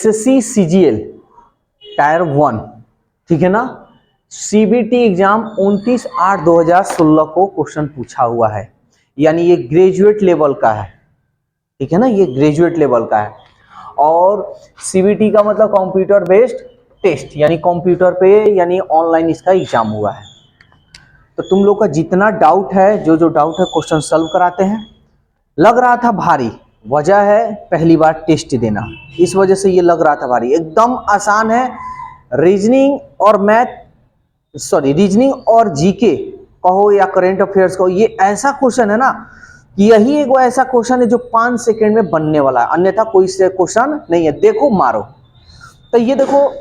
SSC CGL tyre 1, ठीक है ना। सीबीटी एग्जाम 29/8/2016 को क्वेश्चन पूछा हुआ है, यानी ये ग्रेजुएट लेवल का है, ठीक है ना, ये ग्रेजुएट लेवल का है। और सीबीटी का मतलब कंप्यूटर बेस्ड टेस्ट, यानी कंप्यूटर पे यानी ऑनलाइन इसका एग्जाम हुआ है। तो तुम लोग का जितना डाउट है, जो डाउट है क्वेश्चन सॉल्व कराते हैं। लग रहा था भारी, वजह है पहली बार टेस्ट देना, इस वजह से ये लग रहा था भारी। एकदम आसान है। रीजनिंग और मैथ, सॉरी रीजनिंग और जीके कहो या करंट अफेयर्स कहो, ये ऐसा क्वेश्चन है ना, यही एक ऐसा क्वेश्चन है जो 5 सेकंड में बनने वाला है, अन्यथा कोई से क्वेश्चन नहीं है। देखो मारो। तो ये देखो,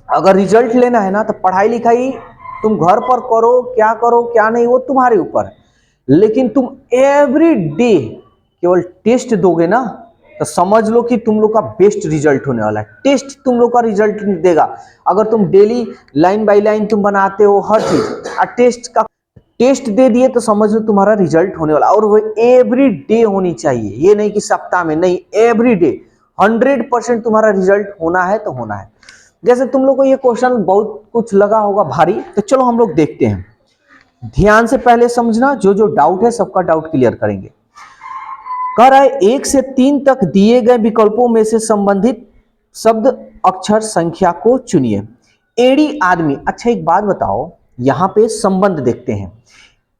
अगर रिजल्ट लेना है ना तो पढ़ाई लिखाई तुम घर पर करो क्या नहीं वो तुम्हारे ऊपर है, लेकिन तुम एवरी डे केवल टेस्ट दोगे ना तो समझ लो कि तुम लोग का बेस्ट रिजल्ट होने वाला है। टेस्ट तुम लोग का रिजल्ट देगा। अगर तुम डेली लाइन बाय लाइन तुम बनाते हो हर चीज, और टेस्ट दे दिए तो समझ लो तुम्हारा रिजल्ट होने वाला। और वो एवरी डे होनी चाहिए, ये नहीं कि सप्ताह में, नहीं, एवरी डे 100% तुम्हारा रिजल्ट होना है तो होना है। जैसे तुम लोग को ये क्वेश्चन बहुत कुछ लगा होगा भारी, तो चलो हम लोग देखते हैं। ध्यान से पहले समझना, जो डाउट है सबका डाउट क्लियर करेंगे। कह रहा है 1 से 3 तक दिए गए विकल्पों में से संबंधित शब्द अक्षर संख्या को चुनिए। एड़ी आदमी, अच्छा एक बात बताओ, यहां पे संबंध देखते हैं।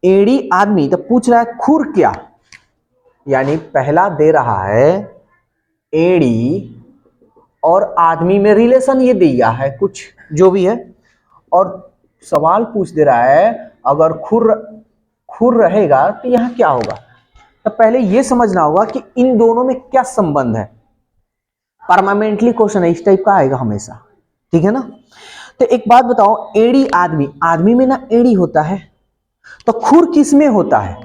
एड़ी आदमी तो पूछ रहा है खुर क्या, यानी पहला दे रहा है एड़ी और आदमी में रिलेशन ये दिया है कुछ जो भी है, और सवाल पूछ दे रहा है अगर खुर रहेगा तो यहां क्या होगा। तो पहले ये समझना होगा कि इन दोनों में क्या संबंध है। परमानेंटली क्वेश्चन है, इस टाइप का आएगा हमेशा, ठीक है ना। तो एक बात बताओ, एड़ी आदमी, आदमी में ना एड़ी होता है, तो खुर किस में होता है?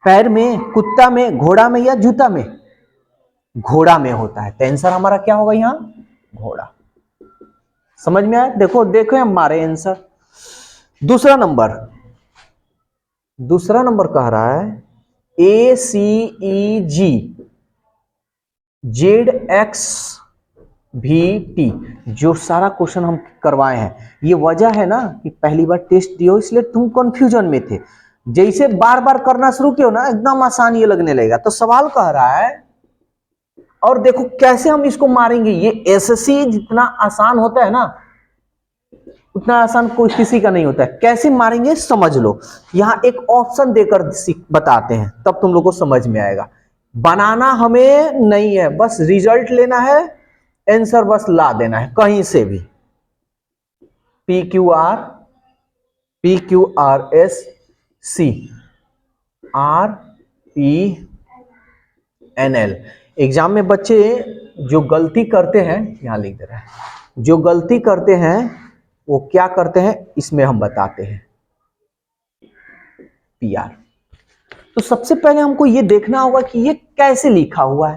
पैर में, कुत्ता में, घोड़ा में या जूता में? घोड़ा में होता है। तो आंसर हमारा क्या होगा यहां? घोड़ा। समझ में आया? देखो देखो हमारे आंसर। दूसरा नंबर कह रहा है ACEG ZXVT, जो सारा क्वेश्चन हम करवाए हैं। ये वजह है ना कि पहली बार टेस्ट दियो इसलिए तुम कंफ्यूजन में थे। जैसे बार बार करना शुरू किया ना एकदम आसान ये लगने लगेगा। तो सवाल कह रहा है, और देखो कैसे हम इसको मारेंगे। ये एसएससी जितना आसान होता है ना उतना आसान कोई किसी का नहीं होता है। कैसे मारेंगे समझ लो। यहां एक ऑप्शन देकर बताते हैं, तब तुम लोग को समझ में आएगा। बनाना हमें नहीं है, बस रिजल्ट लेना है, आंसर बस ला देना है कहीं से भी। PQRSC RPNL। एग्जाम में बच्चे जो गलती करते हैं, यहां लिख दे रहा है, जो गलती करते हैं वो क्या करते हैं इसमें हम बताते हैं। PR। तो सबसे पहले हमको ये देखना होगा कि ये कैसे लिखा हुआ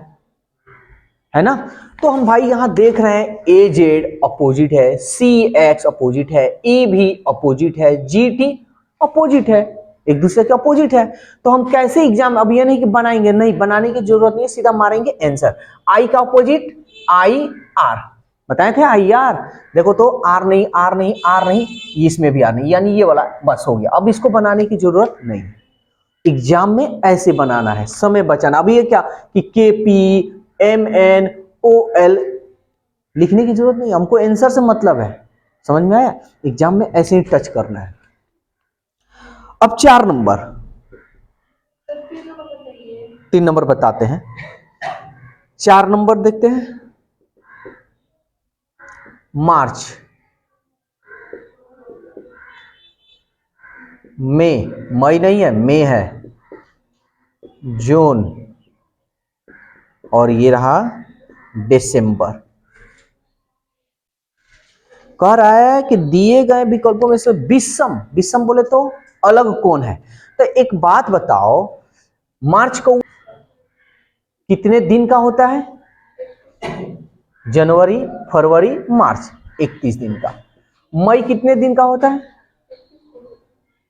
है ना। तो हम भाई यहां देख रहे हैं AZ अपोजिट है, CX अपोजिट है, EV अपोजिट है, GT अपोजिट है, एक दूसरे के अपोजिट है। तो हम कैसे एग्जाम, अब ये नहीं कि बनाएंगे, नहीं बनाने की जरूरत नहीं, सीधा मारेंगे आंसर। I का अपोजिट IR, बताए थे IR। देखो तो R नहीं, इसमें भी R नहीं, यानी ये वाला बस हो गया। अब इसको बनाने की जरूरत नहीं, एग्जाम में ऐसे बनाना है, समय बचाना। अब ये क्या कि KPMNOL लिखने की जरूरत नहीं, हमको आंसर से मतलब है। समझ में आया? एग्जाम में ऐसे ही टच करना है। अब 4 नंबर, 3 नंबर बताते हैं। 4 नंबर देखते हैं। मार्च, मई नहीं है, मई है, जून, और ये रहा दिसंबर। कह रहा है कि दिए गए विकल्पों में से विषम बोले तो अलग कौन है। तो एक बात बताओ, मार्च को कितने दिन का होता है? जनवरी, फरवरी, मार्च 31 दिन का। मई कितने दिन का होता है?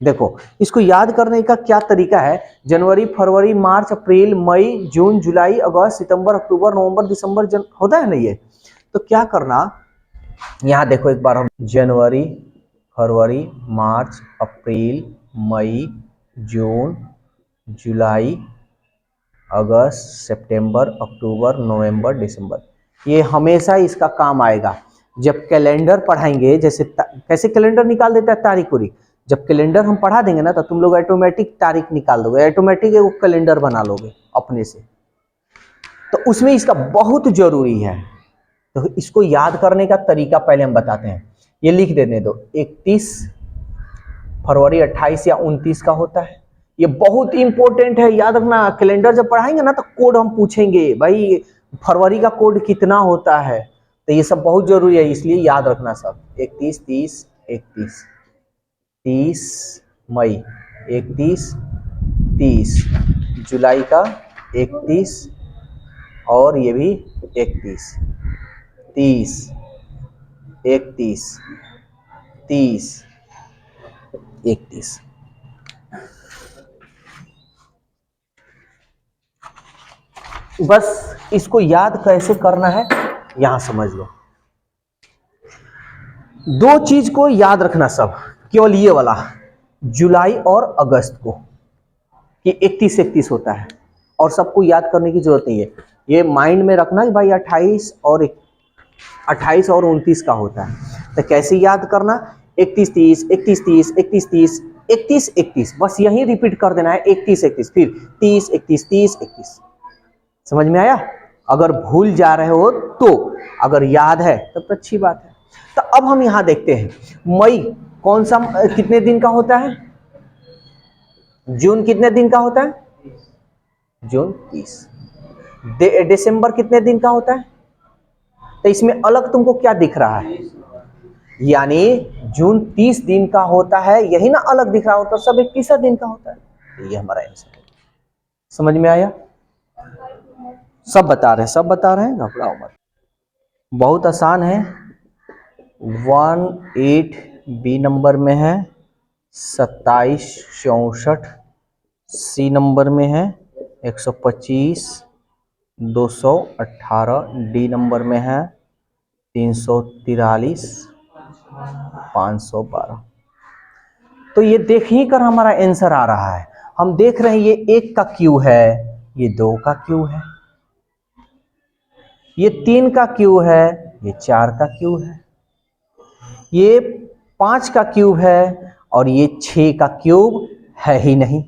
देखो इसको याद करने का क्या तरीका है। जनवरी, फरवरी, मार्च, अप्रैल, मई, जून, जुलाई, अगस्त, सितंबर, अक्टूबर, नवंबर, दिसंबर, होता है ना ये। तो क्या करना, यहाँ देखो एक बार हम जनवरी, फरवरी, मार्च, अप्रैल, मई, जून, जुलाई, अगस्त, सितंबर, अक्टूबर, नवंबर, दिसंबर, ये हमेशा इसका काम आएगा। जब कैलेंडर पढ़ाएंगे, जैसे कैसे कैलेंडर निकाल देता है तारीख उरीख, जब कैलेंडर हम पढ़ा देंगे ना तो तुम लोग ऑटोमेटिक तारीख निकाल दोगे, ऑटोमेटिक वो कैलेंडर बना लोगे अपने से। तो उसमें इसका बहुत जरूरी है। तो इसको याद करने का तरीका पहले हम बताते हैं। ये लिख देने दो, 31 फरवरी 28 या 29 का होता है। ये बहुत इंपॉर्टेंट है, याद रखना। कैलेंडर जब पढ़ाएंगे ना तो कोड हम पूछेंगे, भाई फरवरी का कोड कितना होता है, तो ये सब बहुत जरूरी है, इसलिए याद रखना सब। 31, 30, 31, 30 मई, 31, 30 जुलाई का 31, और ये भी 31, 30, 31, 30, 31। बस इसको याद कैसे करना है यहां समझ लो। दो चीज को याद रखना सब, केवल ये वाला जुलाई और अगस्त को, कि 31 होता है, और सबको याद करने की जरूरत नहीं है। ये माइंड में रखना कि भाई 28 और 29 का होता है। तो कैसे याद करना, 31 30, 31 30, 31 30, 31 31, बस यही रिपीट कर देना है, 31 31, फिर 30 31 30 31। समझ में आया? अगर भूल जा रहे हो तो, अगर याद है तब तो अच्छी बात है। तो अब हम यहां देखते हैं मई कौन सा कितने दिन का होता है, जून कितने दिन का होता है, जून 30, दिसंबर कितने दिन का होता है। तो इसमें अलग तुमको क्या दिख रहा है, यानी जून 30 दिन का होता है, यही ना अलग दिख रहा होता, सब 31 दिन का होता है। तो ये हमारा आंसर है। समझ में आया? सब बता रहे हैं, घबराओ मत, बहुत आसान है। 18 बी नंबर में है, 27 64 सी नंबर में है, 125 218 डी नंबर में है, 343 512। तो ये देख ही कर हमारा आंसर आ रहा है। हम देख रहे हैं ये 1 का क्यू है, ये 2 का क्यू है, ये 3 का क्यू है, ये 4 का क्यू है, ये 5 का क्यूब है, और ये 6 का क्यूब है ही नहीं।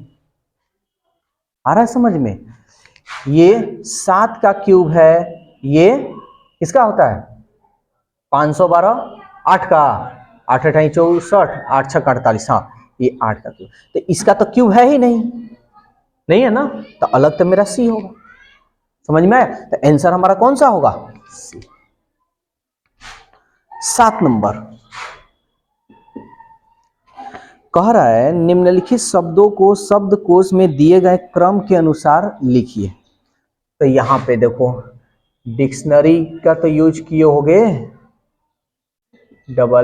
आ रहा है समझ में? ये 7 का क्यूब है, ये किसका होता है, 512, 8 का, 8 8 64, 8 6 48, हाँ ये 8 का क्यूब। तो इसका तो क्यूब है ही नहीं, नहीं है ना, तो अलग तो मेरा सी होगा। समझ में आया? तो आंसर हमारा कौन सा होगा, सी। 7 नंबर कह रहा है निम्नलिखित शब्दों को शब्दकोश में दिए गए क्रम के अनुसार लिखिए। तो यहां पे देखो डिक्शनरी का तो यूज किए होगे, LLICLE,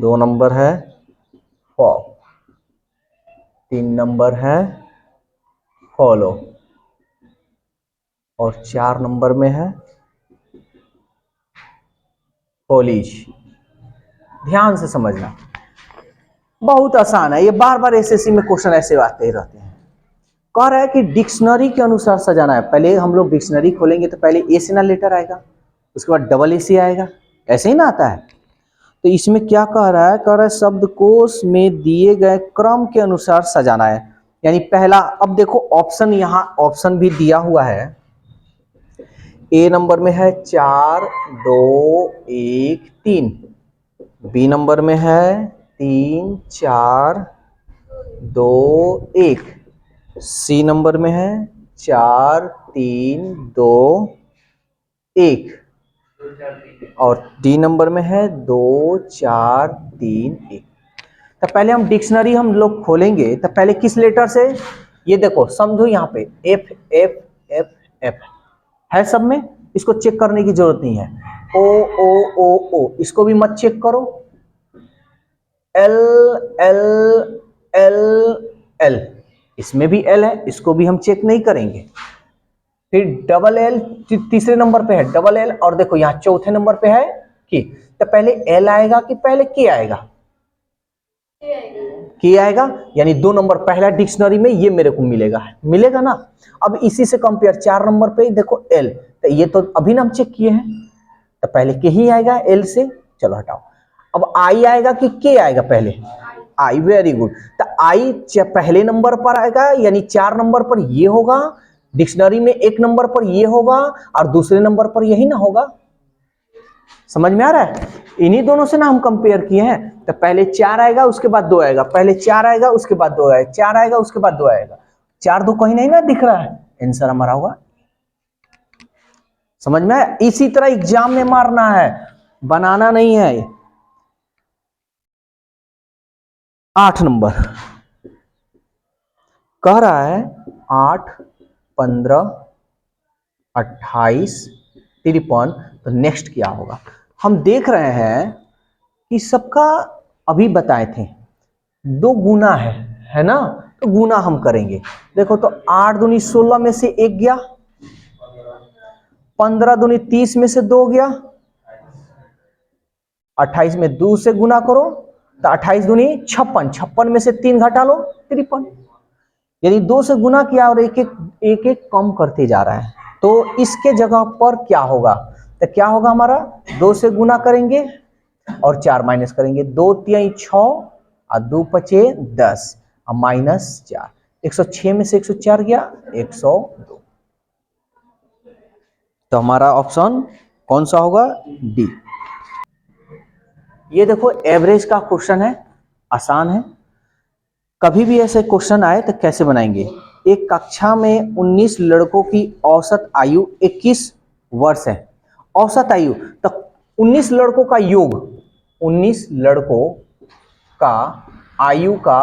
2 नंबर है फॉर, 3 नंबर है फॉलो, और 4 नंबर में है कॉलेज। ध्यान से समझना, बहुत आसान है ये, बार बार एसएससी में क्वेश्चन ऐसे आते ही रहते हैं। कह रहा है कि डिक्शनरी के अनुसार सजाना है। पहले हम लोग डिक्शनरी खोलेंगे तो पहले ए से ना लेटर आएगा, उसके बाद डबल ए से आएगा, ऐसे ही ना आता है। तो इसमें क्या कह रहा है, कह रहा है शब्दकोश में दिए गए क्रम के अनुसार सजाना है। यानी पहला, अब देखो ऑप्शन, यहाँ ऑप्शन भी दिया हुआ है। ए नंबर में है 4 2 1 3, बी नंबर में है 3 4 2 1, सी नंबर में है 4 3 2 1, और डी नंबर में है 2 4 3 1। तो पहले हम डिक्शनरी हम लोग खोलेंगे तो पहले किस लेटर से, ये देखो समझो यहाँ पे एफ एफ एफ एफ है सब में, इसको चेक करने की जरूरत नहीं है। ओ ओ ओ ओ, इसको भी मत चेक करो। एल एल एल एल, इसमें भी एल है, इसको भी हम चेक नहीं करेंगे। फिर डबल एल तीसरे नंबर पे है डबल एल, और देखो यहाँ चौथे नंबर पे है के। तो पहले एल आएगा कि पहले के आएगा? के आएगा, यानी 2 नंबर पहला डिक्शनरी में ये मेरे को मिलेगा ना। अब इसी से कंपेयर 4 नंबर पे देखो एल, तो ये तो अभी ना हम चेक किए हैं, तो पहले के ही आएगा एल से। चलो हटाओ, अब आई आएगा कि के आएगा? पहले आई, वेरी गुड। तो आई पहले नंबर पर आएगा, यानी 4 नंबर पर ये होगा, डिक्शनरी में 1 नंबर पर ये होगा, और दूसरे नंबर पर यही ना होगा। समझ में आ रहा है? इन्हीं दोनों से ना हम कंपेयर किए हैं। तो पहले 4 आएगा उसके बाद 2 आएगा, पहले 4 आएगा उसके बाद 2 आएगा, 4 आएगा उसके बाद 2 आएगा, 4 2 कहीं नहीं ना दिख रहा है, आंसर हमारा होगा। समझ में आया? इसी तरह एग्जाम में मारना है, बनाना नहीं है। 8 नंबर कह रहा है 8 15 28 53, तो नेक्स्ट क्या होगा? हम देख रहे हैं कि सबका अभी बताए थे 2 गुना है ना, तो गुना हम करेंगे। देखो तो 8 दूनी 16 में से 1 गया, 15 दूनी 30 में से 2 गया, 28 में 2 से गुना करो तो 28 दूनी 56, 56 में से 3 घटा लो 53, यानी 2 से गुना किया और एक एक कम करते जा रहा है। तो इसके जगह पर क्या होगा? तो क्या होगा हमारा? 2 से गुना करेंगे और 4 माइनस करेंगे, 2 3 6 और 2 5 10 और माइनस 4, 106 में से 104 गया 102। तो हमारा ऑप्शन कौन सा होगा? डी। ये देखो एवरेज का क्वेश्चन है, आसान है। कभी भी ऐसे क्वेश्चन आए तो कैसे बनाएंगे? एक कक्षा में 19 लड़कों की औसत आयु 21 वर्ष है। औसत आयु तो 19 लड़कों का योग, 19 लड़कों का आयु का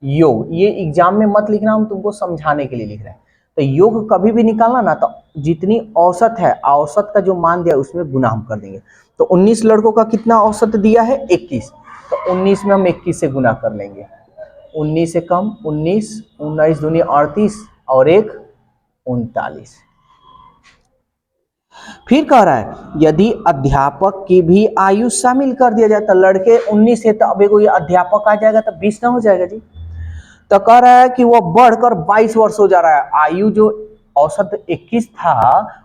योग, ये एग्जाम में मत लिखना, हम तुमको समझाने के लिए लिख रहे हैं। तो योग कभी भी निकालना ना, तो जितनी औसत है, औसत का जो मान दिया उसमें गुना हम कर देंगे। तो 19 लड़कों का कितना औसत दिया है? 21, तो 19 में हम 21 से गुना कर लेंगे। 19 से कम 19, 19 दूनी 38 और 1 39। फिर कह रहा है यदि अध्यापक की भी आयु शामिल कर दिया जाए, तो लड़के 19 है तो अब ये अध्यापक आ जाएगा तो 20 ना हो जाएगा जी। तो कह रहा है कि वो बढ़कर 22 वर्ष हो जा रहा है। आयु जो औसत 21 था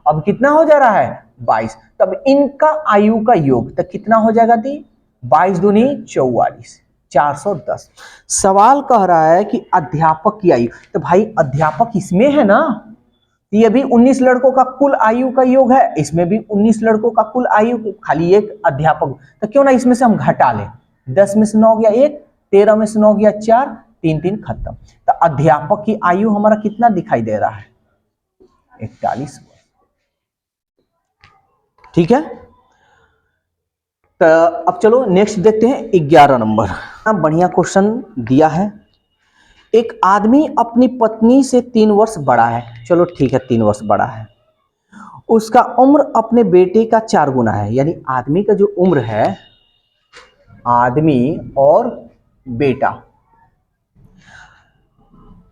अब कितना हो जा रहा है? 22। तब इनका आयु का योग तो कितना हो जाएगा दी? 22 दूनी 44, 410। सवाल कह रहा है कि अध्यापक की आयु, तो भाई अध्यापक इसमें है ना, ये भी 19 लड़कों का कुल आयु का योग है, इसमें भी 19 लड़कों का कुल आयु, खाली एक अध्यापक, तो क्यों ना इसमें से हम घटा लें। 10 में से 9 गया 1, 13 में से 9 गया 4, 3 3 खत्म। तो अध्यापक की आयु हमारा कितना दिखाई दे रहा है? 41। ठीक है, तो अब चलो नेक्स्ट देखते हैं 11 नंबर। बढ़िया क्वेश्चन दिया है। एक आदमी अपनी पत्नी से 3 वर्ष बड़ा है, चलो ठीक है 3 वर्ष बड़ा है। उसका उम्र अपने बेटे का 4 गुना है, यानी आदमी का जो उम्र है, आदमी और बेटा,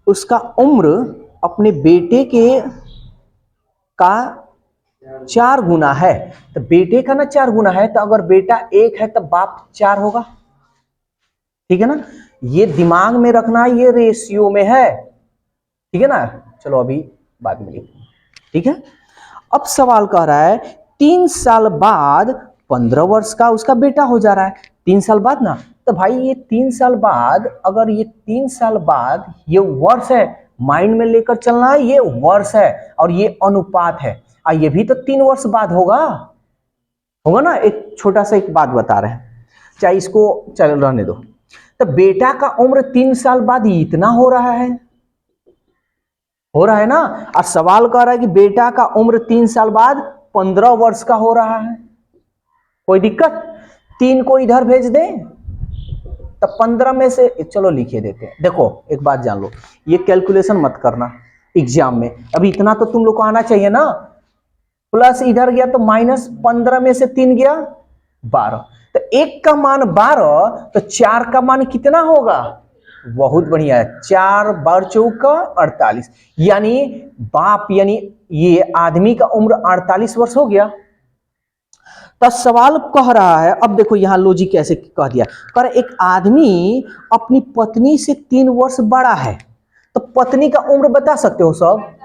उसका उम्र अपने बेटे के का 4 गुना है। तो बेटे का ना 4 गुना है, तो अगर बेटा 1 है तो बाप 4 होगा। ठीक है ना, ये दिमाग में रखना, ये रेशियो में है। ठीक है ना, चलो अभी बाद में लिखेंगे। ठीक है, अब सवाल कह रहा है 3 साल बाद 15 वर्ष का उसका बेटा हो जा रहा है। 3 साल बाद ना, तो भाई ये 3 साल बाद, अगर ये 3 साल बाद, ये वर्ष है, माइंड में लेकर चलना है, ये वर्ष है और ये अनुपात है, और ये भी तो 3 वर्ष बाद होगा ना। एक छोटा सा एक बात बता रहे हैं, चाहे इसको चल रहने दो। तो बेटा का उम्र 3 साल बाद इतना हो रहा है ना, और सवाल कर रहा है कि बेटा का उम्र 3 साल बाद 15 वर्ष का हो रहा है। कोई दिक्कत? 3 को इधर भेज दें तो 15 में से, चलो लिखे देते हैं। देखो एक बात जान लो, ये कैलकुलेशन मत करना एग्जाम में, अभी इतना तो तुम लोग को आना चाहिए ना। प्लस इधर गया तो माइनस, 15 में से 3 गया 12, तो 1 का मान 12, तो 4 का मान कितना होगा? बहुत बढ़िया है, 4 बार चौका 48, यानी बाप यानी ये आदमी का उम्र 48 वर्ष हो गया। तो सवाल कह रहा है, अब देखो यहां लॉजिक कैसे कह दिया, कर एक आदमी अपनी पत्नी से 3 वर्ष बड़ा है, तो पत्नी का उम्र बता सकते हो सब?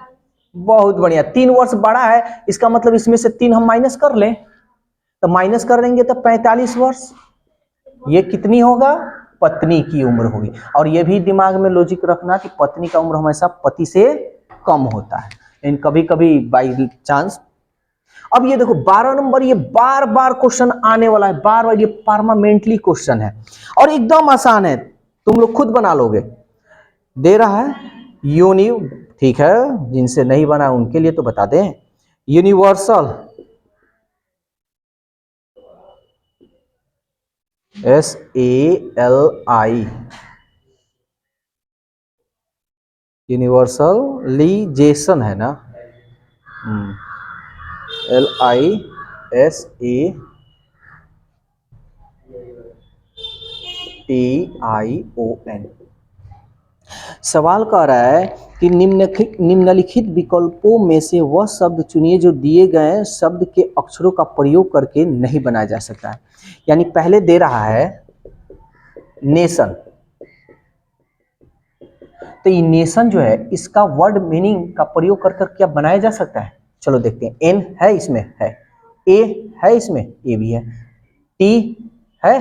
बहुत बढ़िया, 3 वर्ष बड़ा है, इसका मतलब इसमें से 3 हम माइनस कर लें, तो माइनस कर लेंगे तो 45 वर्ष, ये कितनी होगा? पत्नी की उम्र होगी। और ये भी दिमाग में लॉजिक रखना कि पत्नी का उम्र हमेशा पति से कम होता है, इन कभी कभी बाई चांस। अब ये देखो 12 नंबर, ये बार बार क्वेश्चन आने वाला है, बार बार, ये परमानेंटली क्वेश्चन है और एकदम आसान है, तुम लोग खुद बना लोगे। दे रहा है यूनि, ठीक है, जिनसे नहीं बना उनके लिए तो बता दें, यूनिवर्सल SALI, यूनिवर्सलिजेशन है ना, LISATION। सवाल कह रहा है कि निम्नलिखित विकल्पों में से वह शब्द चुनिए जो दिए गए शब्द के अक्षरों का प्रयोग करके नहीं बनाया जा सकता है। यानी पहले दे रहा है नेशन, तो ये नेशन जो है इसका वर्ड मीनिंग का प्रयोग कर क्या बनाया जा सकता है? चलो देखते हैं। एन है इसमें, है, ए है इसमें, ए भी है, टी है,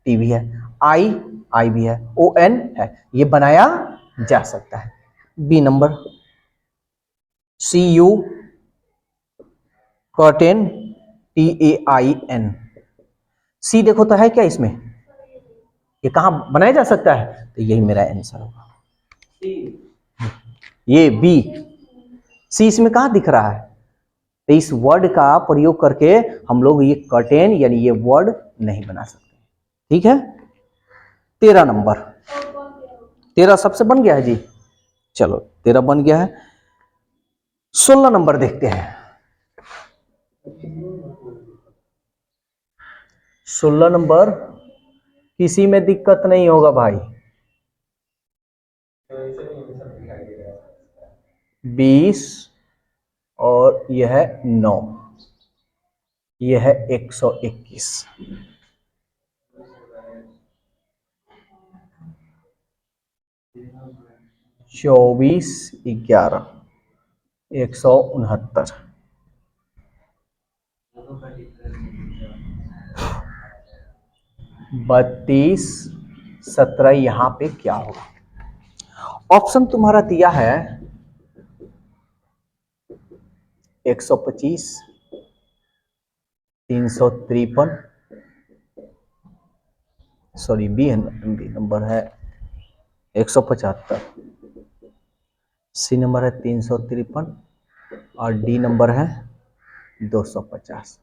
टी भी है, आई भी है, ON है, ये बनाया जा सकता है। B number, CU curtain, TAIN। C देखो तो है क्या इसमें, ये कहां बनाया जा सकता है? तो यही मेरा आंसर होगा, ये बी। सी इसमें कहां दिख रहा है? तो इस वर्ड का प्रयोग करके हम लोग ये कर्टेन यानी ये वर्ड नहीं बना सकते। ठीक है, 13 नंबर, 13 सबसे बन गया है जी, चलो 13 बन गया है। 16 नंबर देखते हैं। 16 नंबर किसी में दिक्कत नहीं होगा भाई, 20 और यह है 9, यह है 121, 24, 11, 169, 32, 17, यहां पे क्या होगा? ऑप्शन तुम्हारा दिया है 125, 353, सॉरी बी नंबर है 175, सी नंबर है 353 और डी नंबर है 250।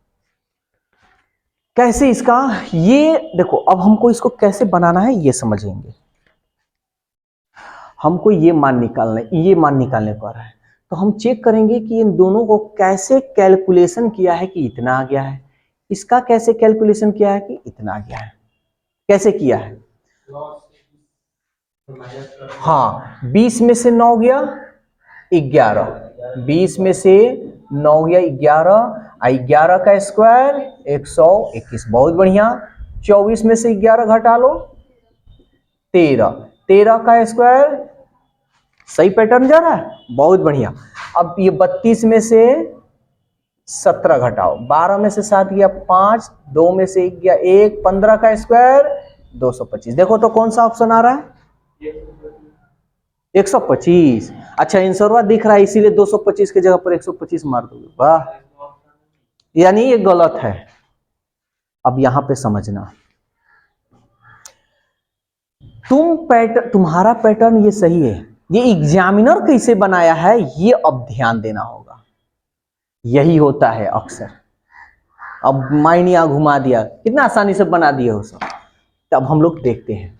कैसे इसका, ये देखो अब हमको इसको कैसे बनाना है ये समझेंगे। हमको ये मान निकालने को आ रहा है, तो हम चेक करेंगे कि इन दोनों को कैसे कैलकुलेशन किया है कि इतना आ गया है, इसका कैसे कैलकुलेशन किया है कि इतना आ गया है, कैसे किया है? हाँ, 20 में से 9 गया 11, 20 में से 9 गया 11, 11 का स्क्वायर 121, बहुत बढ़िया। 24 में से 11 घटा लो 13, 13 का स्क्वायर, सही पैटर्न जा रहा है, बहुत बढ़िया। अब ये 32 में से 17 घटाओ, 12 में से 7 गया 5, 2 में से 1 गया 1, 15 का स्क्वायर 225। देखो तो कौन सा ऑप्शन आ रहा है? 125। अच्छा, आंसर दिख रहा है इसीलिए 225 की जगह पर 125 मार दोगे, वाह, यानी ये गलत है। अब यहां पे समझना, तुम्हारा पैटर्न ये सही है, ये एग्जामिनर कैसे बनाया है ये अब ध्यान देना होगा। यही होता है अक्सर, अब माइंड यहां घुमा दिया, कितना आसानी से बना दिया हो सब। तब हम लोग देखते हैं,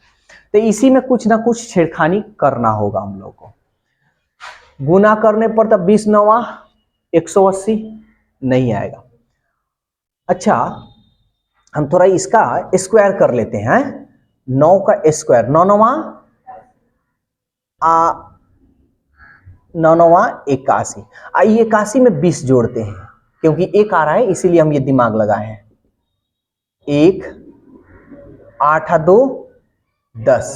तो इसी में कुछ ना कुछ छेड़खानी करना होगा हम लोग को। गुना करने पर तब 20 9 180 नहीं आएगा। अच्छा, हम थोड़ा इसका स्क्वायर कर लेते हैं, 9 का स्क्वायर 9 9 नौवा 81। आइए 81 में 20 जोड़ते हैं, क्योंकि एक आ रहा है इसीलिए हम ये दिमाग लगाए हैं। 1 8 2 10,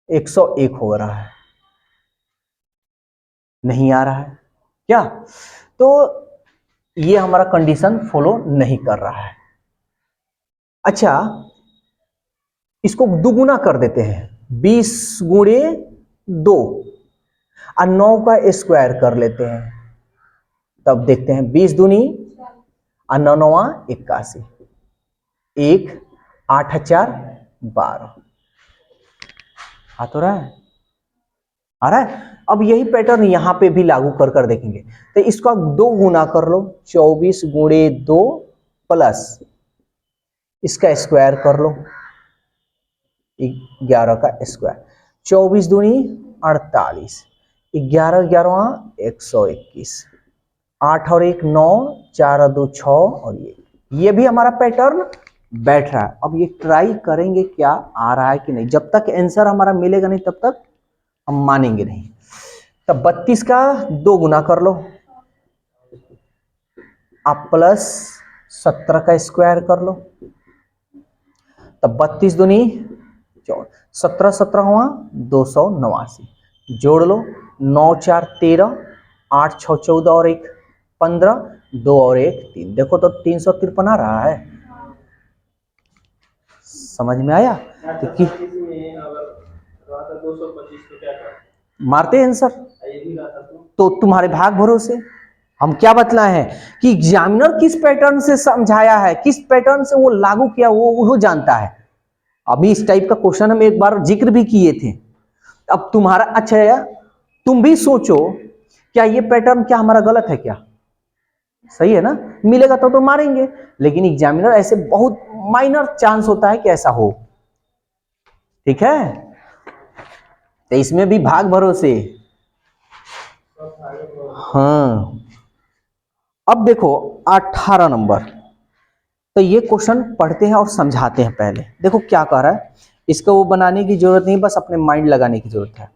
101 हो रहा है, नहीं आ रहा है क्या? तो ये हमारा कंडीशन फॉलो नहीं कर रहा है। अच्छा, इसको दुगुना कर देते हैं, 20 गुणे 2 और 9 का स्क्वायर कर लेते हैं, तब देखते हैं 20 दूनी और 9 9 81, 1 8 4 12। आ तो रहा है, आ रहा है। अब यही पैटर्न यहां पे भी लागू कर कर देखेंगे। तो इसका 2 गुना कर लो, 24 गुणे 2 प्लस इसका स्क्वायर कर लो, 11 का स्क्वायर, 24 दूनी 48, 11 11 121, 8 और 1 9, 4 और 2 6, और ये भी हमारा पैटर्न बैठ रहा है। अब ये ट्राई करेंगे क्या आ रहा है कि नहीं। जब तक आंसर हमारा मिलेगा नहीं तब तक हम मानेंगे नहीं। तब 32 का 2 गुना कर लो, आप प्लस 17 का स्क्वायर कर लो, तब 32 दूनी 17 17 हुआ 289, जोड़ लो, 9 4 13, 8 6 14 और 1 15, 2 और 1 3, देखो तो 353 आ रहा है। समझ में आया? तो मारते हैं आंसर। तो तुम्हारे भाग भरोसे, हम क्या बतलाए हैं कि एग्जामिनर किस पैटर्न से समझाया है, किस पैटर्न से वो लागू किया, वो जानता है। अभी इस टाइप का क्वेश्चन हम एक बार जिक्र भी किए थे। अब तुम्हारा अच्छा है, तुम भी सोचो क्या ये पैटर्न क्या हमारा गलत है क्या? सही है ना? मिलेगा तो मारेंगे, लेकिन एग्जामिनर ऐसे बहुत माइनर चांस होता है कि ऐसा हो। ठीक है, तो इसमें भी भाग भरोसे। हाँ, अब देखो 18 नंबर, तो ये क्वेश्चन पढ़ते हैं और समझाते हैं। पहले देखो क्या कह रहा है, इसको वो बनाने की जरूरत नहीं, बस अपने माइंड लगाने की जरूरत है।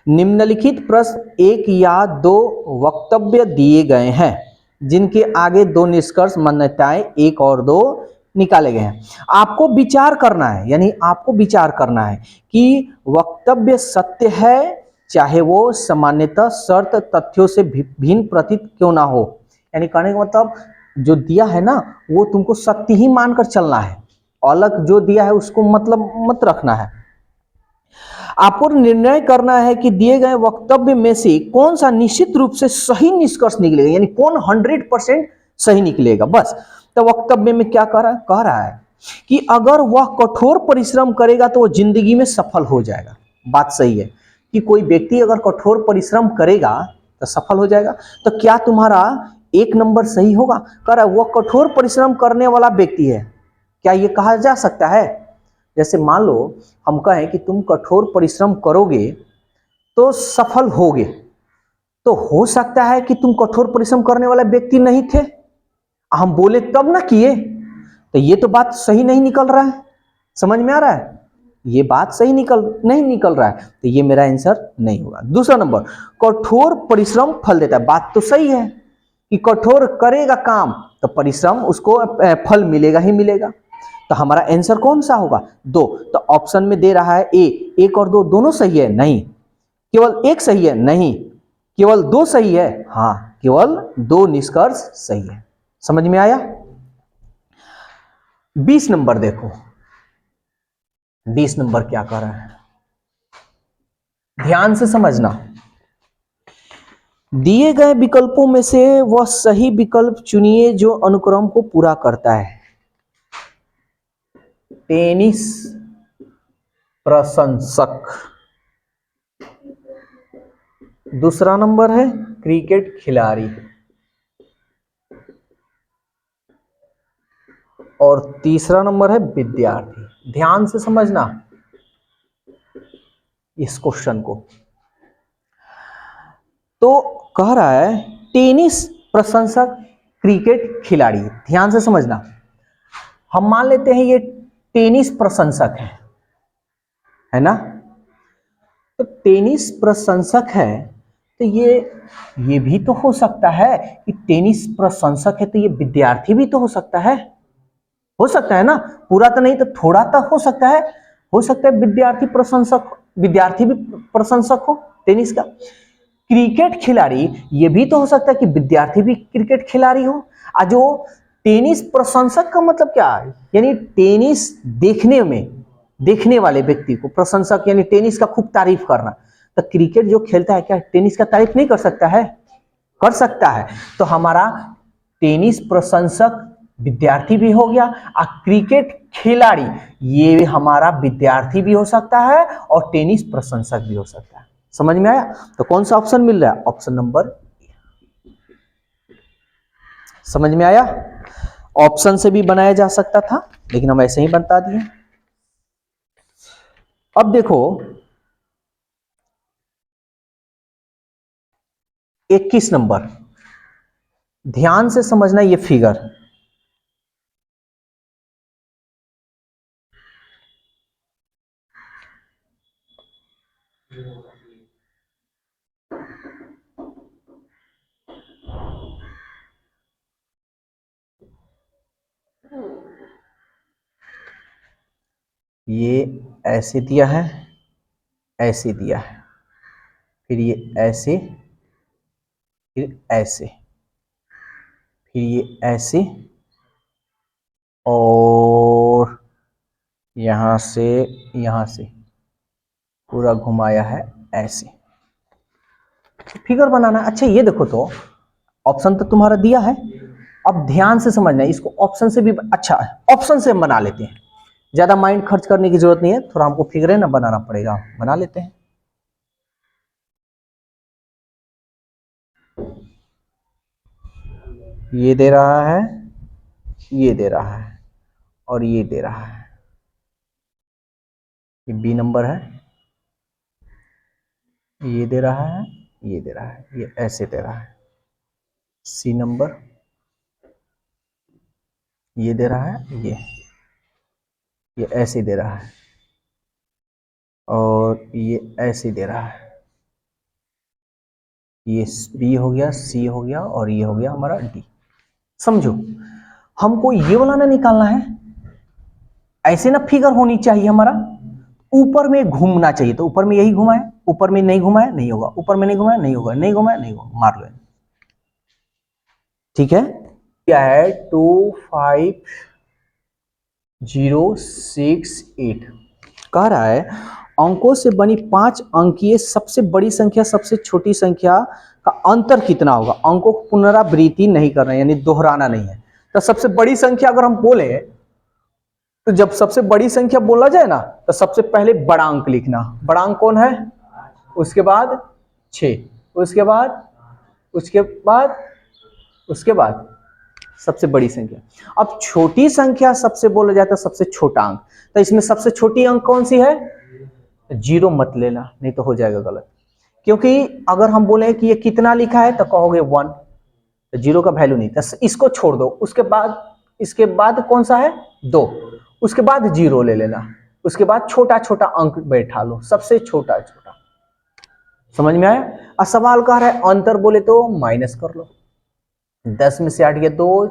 निम्नलिखित प्रश्न 1 या 2 वक्तव्य दिए गए हैं जिनके आगे 2 निष्कर्ष मान्यताएं 1 और 2 निकाले गए हैं। आपको विचार करना है, यानी आपको विचार करना है कि वक्तव्य सत्य है चाहे वो सामान्यतः शर्त तथ्यों से भिन्न प्रतीत क्यों ना हो। यानी कहने का मतलब जो दिया है ना वो तुमको सत्य ही मानकर चलना है, अलग जो दिया है उसको मतलब मत रखना है। आपको निर्णय करना है कि दिए गए वक्तव्य में से कौन सा निश्चित रूप से सही निष्कर्ष निकलेगा, यानी कौन 100% सही निकलेगा। बस तो वक्तव्य में क्या कह रहा है कि अगर वह कठोर परिश्रम करेगा तो वह जिंदगी में सफल हो जाएगा। बात सही है कि कोई व्यक्ति अगर कठोर परिश्रम करेगा तो सफल हो जाएगा। तो क्या तुम्हारा 1 नंबर सही होगा? कह रहा है वह कठोर परिश्रम करने वाला व्यक्ति है। क्या यह कहा जा सकता है? जैसे मान लो हम कहें कि तुम कठोर परिश्रम करोगे तो सफल होगे, तो हो सकता है कि तुम कठोर परिश्रम करने वाला व्यक्ति नहीं थे, हम बोले तब ना किए, तो ये तो बात सही नहीं निकल रहा है। समझ में आ रहा है? ये बात सही नहीं निकल रहा है, तो ये मेरा आंसर नहीं होगा। दूसरा नंबर, कठोर परिश्रम फल देता है। बात तो सही है कि कठोर करेगा काम तो परिश्रम उसको फल मिलेगा ही मिलेगा। तो हमारा आंसर कौन सा होगा? 2। तो ऑप्शन में दे रहा है ए, 1 और 2 दोनों सही है? नहीं। केवल 1 सही है? नहीं। केवल 2 सही है? हाँ, केवल 2 निष्कर्ष सही है। समझ में आया? 20 नंबर देखो, 20 नंबर क्या कर रहा है, ध्यान से समझना। दिए गए विकल्पों में से वह सही विकल्प चुनिए जो अनुक्रम को पूरा करता है। टेनिस प्रशंसक, दूसरा नंबर है क्रिकेट खिलाड़ी, और तीसरा नंबर है विद्यार्थी। ध्यान से समझना इस क्वेश्चन को। तो कह रहा है टेनिस प्रशंसक, क्रिकेट खिलाड़ी। ध्यान से समझना, हम मान लेते हैं ये टेनिस प्रशंसक है ना, तो टेनिस प्रशंसक है, तो ये भी तो हो सकता है कि टेनिस प्रशंसक है तो ये विद्यार्थी भी तो हो सकता है ना, पूरा तो नहीं तो थोड़ा तो हो सकता है विद्यार्थी भी प्रशंसक हो टेनिस का। क्रिकेट खिलाड़ी, ये भी तो हो सकता है कि विद्यार्थी भी क्रिकेट खिलाड़ी हो। जो टेनिस प्रशंसक का मतलब क्या है, यानी टेनिस देखने वाले व्यक्ति को प्रशंसक यानी टेनिस का खूब तारीफ करना। तो क्रिकेट जो खेलता है क्या टेनिस का तारीफ नहीं कर सकता है? कर सकता है। तो हमारा टेनिस प्रशंसक विद्यार्थी भी हो गया, और क्रिकेट खिलाड़ी ये हमारा विद्यार्थी भी हो सकता है और टेनिस प्रशंसक भी हो सकता है। समझ में आया? तो कौन सा ऑप्शन मिल रहा है? Option number. समझ में आया? ऑप्शन से भी बनाया जा सकता था, लेकिन हम ऐसे ही बता दिए। अब देखो 21 नंबर, ध्यान से समझना ये फिगर। ये ऐसे दिया है, ऐसे दिया है, फिर ये ऐसे, फिर ऐसे, फिर ये ऐसे, और यहां से पूरा घुमाया है ऐसे। फिगर बनाना। अच्छा ये देखो, तो ऑप्शन तो तुम्हारा दिया है, अब ध्यान से समझना इसको। ऑप्शन से भी अच्छा है, ऑप्शन से हम बना लेते हैं, ज्यादा माइंड खर्च करने की जरूरत नहीं है, थोड़ा हमको फिगर ना बनाना पड़ेगा, बना लेते हैं। ये दे रहा है, ये दे रहा है, और ये दे रहा है। ये बी नंबर है, ये दे रहा है, ये दे रहा है, ये ऐसे दे रहा है। सी नंबर, ये दे रहा है, ये ऐसे दे रहा है, और ये ऐसे दे रहा है। ये बी हो गया, सी हो गया, और ये हो गया हमारा डी। समझो, हमको ये वाला ना निकालना है, ऐसे ना फिगर होनी चाहिए हमारा, ऊपर में घूमना चाहिए। तो ऊपर में यही घुमा है, ऊपर में नहीं घुमा है नहीं होगा, ऊपर में नहीं घुमा है नहीं होगा, नहीं घुमा है नहीं होगा, मार लो। ठीक है, क्या है 25068 कह रहा है, अंकों से बनी 5 अंकीय सबसे बड़ी संख्या सबसे छोटी संख्या का अंतर कितना होगा। अंकों को पुनरावृत्ति नहीं करना यानी दोहराना नहीं है। तो सबसे बड़ी संख्या अगर हम बोले, तो जब सबसे बड़ी संख्या बोला जाए ना, तो सबसे पहले बड़ा अंक लिखना। बड़ा अंक कौन है? उसके बाद 6, उसके बाद उसके बाद उसके बाद सबसे बड़ी संख्या। अब छोटी संख्या सबसे बोला जाता है सबसे छोटा अंक, तो इसमें सबसे छोटी अंक कौन सी है? 0 मत लेना, नहीं तो हो जाएगा गलत। क्योंकि अगर हम बोले कि ये कितना लिखा है तो कहोगे 1, तो 0 का वैल्यू नहीं, तो इसको छोड़ दो। इसके बाद कौन सा है? 2, उसके बाद 0 ले लेना, उसके बाद छोटा छोटा अंक बैठा लो, सबसे छोटा छोटा। समझ में आया? और सवाल कह रहा है अंतर बोले तो माइनस कर लो। 10 में से 8 गया 2,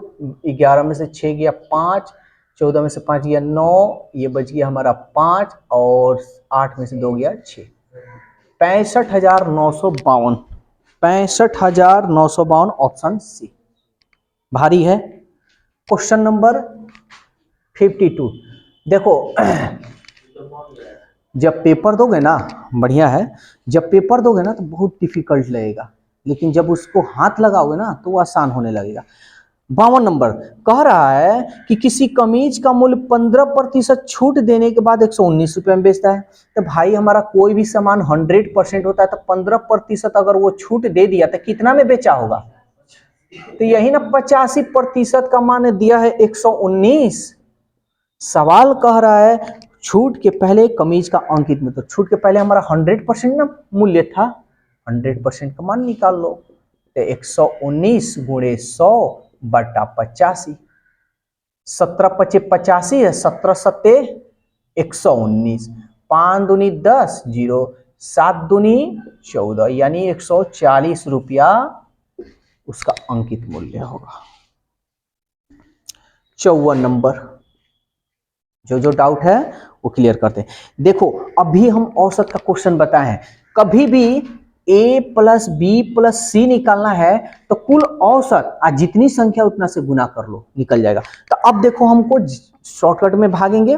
11 में से 6 गया 5, 14 में से 5 गया 9, ये बच गया हमारा 5, और 8 में से 2 गया 6। 65,952, 65,952 ऑप्शन सी भारी है। क्वेश्चन नंबर 52 देखो, जब पेपर दोगे ना, बढ़िया है, जब पेपर दोगे ना तो बहुत डिफिकल्ट लगेगा, लेकिन जब उसको हाथ लगाओगे ना तो वो आसान होने लगेगा। 52 नंबर कह रहा है कि किसी कमीज का मूल्य 15% छूट देने के बाद 119 रुपये में बेचता है। तो भाई हमारा कोई भी सामान 100% होता है, तो 15% अगर वो छूट दे दिया तो कितना में बेचा होगा? तो यही ना 85% का मान दिया है 119। सवाल कह रहा है छूट के पहले कमीज का अंकित में, तो छूट के पहले हमारा 100% ना मूल्य था, 100% का मान निकाल लो। तो 119 गुणे 100 बटा 85, 17 पचे 85 है, 17 सत्ते 119, 5 दूनी 10, 0, 7 दूनी 14 यानी 140 रुपया उसका अंकित मूल्य होगा। 54 नंबर, जो जो डाउट है वो क्लियर करते हैं। देखो अभी हम औसत का क्वेश्चन बताए हैं, कभी भी a प्लस बी प्लस सी निकालना है तो कुल औसत आज जितनी संख्या उतना से गुना कर लो, निकल जाएगा। तो अब देखो हमको शॉर्टकट में भागेंगे,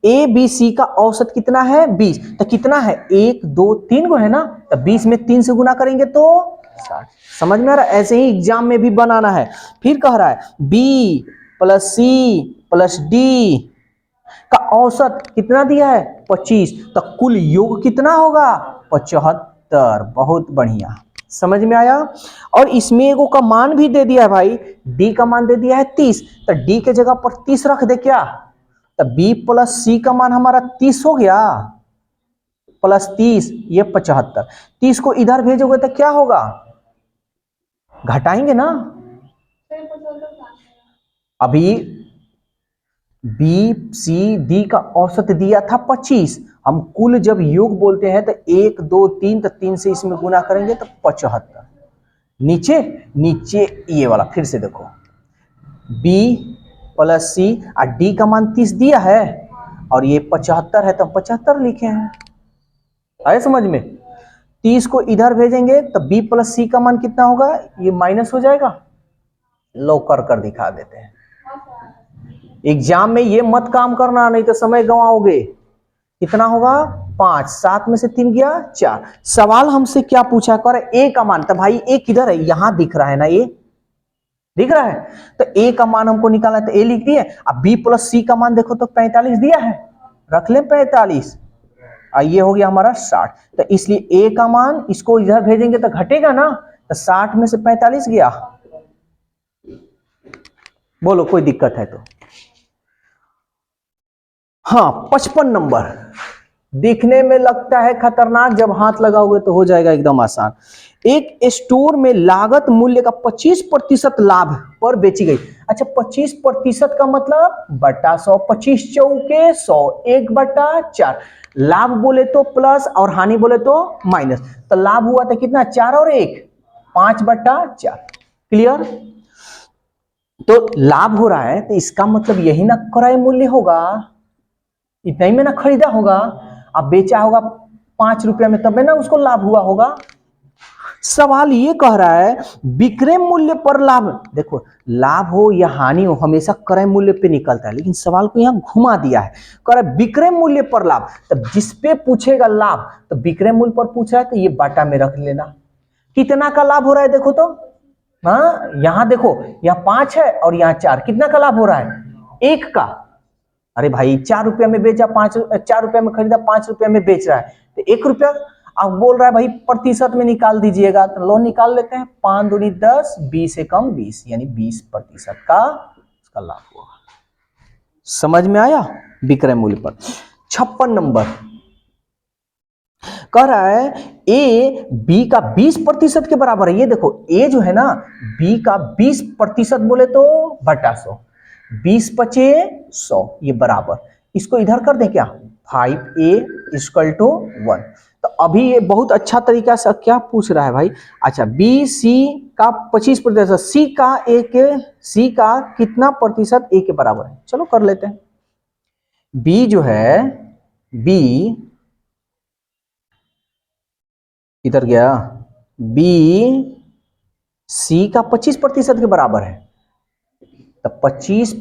ए बी सी का औसत कितना है 20, तो कितना है 1 2 3 को है ना, तो 20 में 3 से गुना करेंगे तो 60। समझ में आ रहा है? ऐसे ही एग्जाम में भी बनाना है। फिर कह रहा है B plus C plus D का औसत कितना दिया है 25, तो कुल योग कितना होगा 75। बहुत बढ़िया, समझ में आया। और इसमें एगो का मान भी दे दिया है भाई, डी का मान दे दिया है 30, तो डी के जगह पर 30 रख दे क्या, तो बी प्लस सी का मान हमारा 30 हो गया, प्लस 30 ये 75। 30 को इधर भेजोगे तो क्या होगा, घटाएंगे ना। अभी बी सी डी का औसत दिया था 25, हम कुल जब योग बोलते हैं तो 1 2 3, तो 3 से इसमें गुना करेंगे तो 75। नीचे नीचे ये वाला फिर से देखो, बी प्लस सी और डी का मान 30 दिया है और ये 75 है तो 75 लिखे हैं। आए समझ में? 30 को इधर भेजेंगे तो बी प्लस सी का मान कितना होगा, ये माइनस हो जाएगा। लो कर दिखा देते हैं। एग्जाम में ये मत काम करना, नहीं तो समय गंवाओगे। कितना होगा 5, 7 में से 3 गया 4। सवाल हमसे क्या पूछा कर, ए का मान, तो भाई ए किधर है, यहां दिख रहा है ना, ए दिख रहा है, तो ए का मान हमको निकालना है, तो ए लिख दिए। अब बी प्लस सी का मान देखो तो 45 दिया है, रख ले 45, ये हो गया हमारा 60। तो इसलिए ए का मान इसको इधर भेजेंगे तो घटेगा ना, तो 60 में से 45 गया। बोलो कोई दिक्कत है तो। हाँ 55 नंबर, दिखने में लगता है खतरनाक, जब हाथ लगाओगे तो हो जाएगा एकदम आसान। एक स्टोर में लागत मूल्य का 25% लाभ पर बेची गई। अच्छा 25% का मतलब बटा 100, 25 चौके 100, 1/4। लाभ बोले तो प्लस और हानि बोले तो माइनस, तो लाभ हुआ था कितना 4 और 1 5/4। क्लियर? तो लाभ हो रहा है तो इसका मतलब यही ना क्रय मूल्य होगा, इतना ही में ना खरीदा होगा। अब बेचा होगा 5 रुपया में, तब ना उसको लाभ हुआ होगा। सवाल ये कह रहा है विक्रय मूल्य पर लाभ। देखो लाभ हो या हानि हो हमेशा क्रय मूल्य पे निकलता है, लेकिन सवाल को यहां घुमा दिया है, कह रहा है विक्रय मूल्य पर लाभ। तब जिस पे पूछेगा लाभ तो विक्रय मूल्य पर पूछ रहा है तो ये बाटा में रख लेना। कितना का लाभ हो रहा है देखो तो, हाँ यहां देखो, यहाँ 5 है और यहाँ 4, कितना का लाभ हो रहा है 1 का। अरे भाई 4 रुपया में बेचा, 4 रुपया में खरीदा, 5 रुपया में बेच रहा है, तो 1 रुपया। अब बोल रहा है भाई प्रतिशत में निकाल दीजिएगा, तो लो निकाल लेते हैं। 5 दूनी 10, 20 से कम 20, यानी 20% का उसका लाभ होगा। समझ में आया? विक्रय मूल्य पर। 56 नंबर कह रहा है ए बी का 20% के बराबर है। ये देखो ए जो है ना बी का 20% बोले तो बटा 100, 20 पचे 100, ये बराबर, इसको इधर कर दे क्या 5a = 1। तो अभी ये बहुत अच्छा तरीका से क्या पूछ रहा है भाई, अच्छा बी सी का 25%, सी का कितना प्रतिशत ए के बराबर है, चलो कर लेते हैं। बी जो है, बी इधर गया, बी सी का 25% के बराबर है, तो 25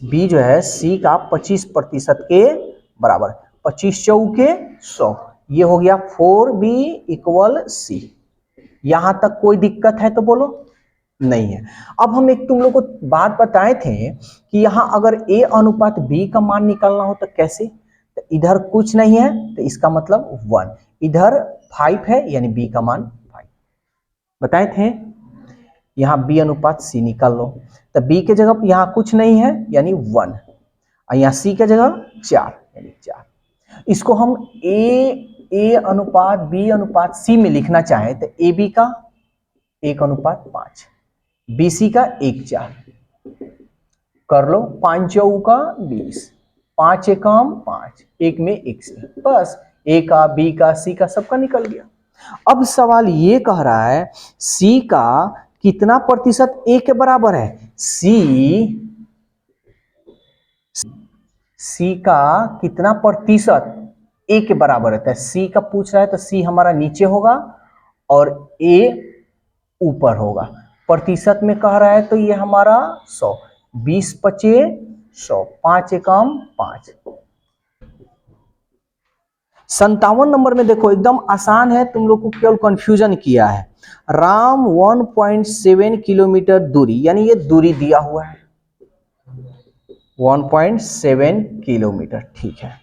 बी जो है सी का 25% के बराबर है। 25 चौके 100, ये हो गया 4b = c। यहां तक कोई दिक्कत है तो बोलो, नहीं है। अब हम एक तुम लोग को बात बताए थे कि यहां अगर a अनुपात b का मान निकालना हो तो कैसे, तो इधर कुछ नहीं है तो इसका मतलब 1, इधर 5 है यानी b का मान 5 बताए थे। यहां b अनुपात c निकाल लो, तो b के जगह यहां कुछ नहीं है यानी 1, और यहां c के जगह 4 यानी 4। इसको हम a अनुपात b अनुपात c में लिखना चाहें तो ab का 1:5, bc का 1/4 कर लो, 5 चौका 20, 5 एकम 5, 1 में 1 से, बस ए का, बी का, सी का, सबका निकल गया। अब सवाल ये कह रहा है सी का कितना प्रतिशत ए के बराबर है। सी का कितना प्रतिशत ए के बराबर रहता है। सी का पूछ रहा है तो सी हमारा नीचे होगा और ए ऊपर होगा। प्रतिशत में कह रहा है तो ये हमारा 100, 20 पचे 100, 5 एकम 5। 57 नंबर में देखो एकदम आसान है, तुम लोग को केवल कंफ्यूजन किया है। राम 1.7 किलोमीटर दूरी, यानी ये दूरी दिया हुआ है 1.7 किलोमीटर, ठीक है।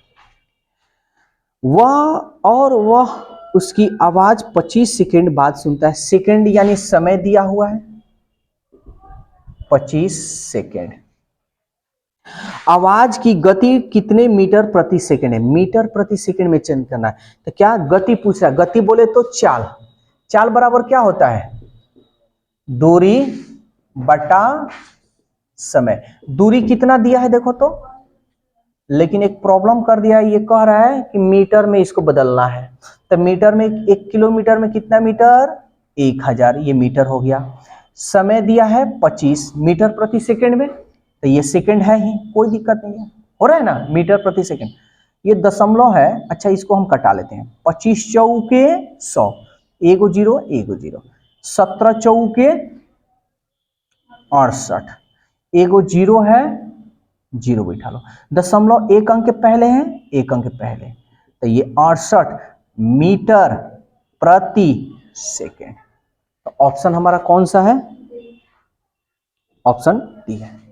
वह उसकी आवाज 25 सेकंड बाद सुनता है। सेकंड यानी समय दिया हुआ है 25 सेकंड। आवाज की गति कितने मीटर प्रति सेकंड है। मीटर प्रति सेकंड में चेंज करना है। तो क्या गति पूछ रहा है, गति बोले तो चाल। चाल बराबर क्या होता है, दूरी बटा समय। दूरी कितना दिया है देखो तो, लेकिन एक प्रॉब्लम कर दिया है, ये कह रहा है कि मीटर में इसको बदलना है। तो मीटर में 1 किलोमीटर में कितना मीटर, 1000, ये मीटर हो गया। समय दिया है 25 मीटर प्रति सेकंड में, तो ये सेकंड है ही, कोई दिक्कत नहीं है, हो रहा है ना मीटर प्रति सेकंड। ये दशमलव है, अच्छा इसको हम कटा लेते हैं। 25 चौके 100, एगो जीरो एगो जीरो, 17 चौके 68, एगो जीरो है, जीरो बैठा लो। दशमलव एक अंक के पहले हैं, एक अंक के पहले, तो ये 68 मीटर प्रति सेकेंड। तो ऑप्शन हमारा कौन सा है, ऑप्शन डी है।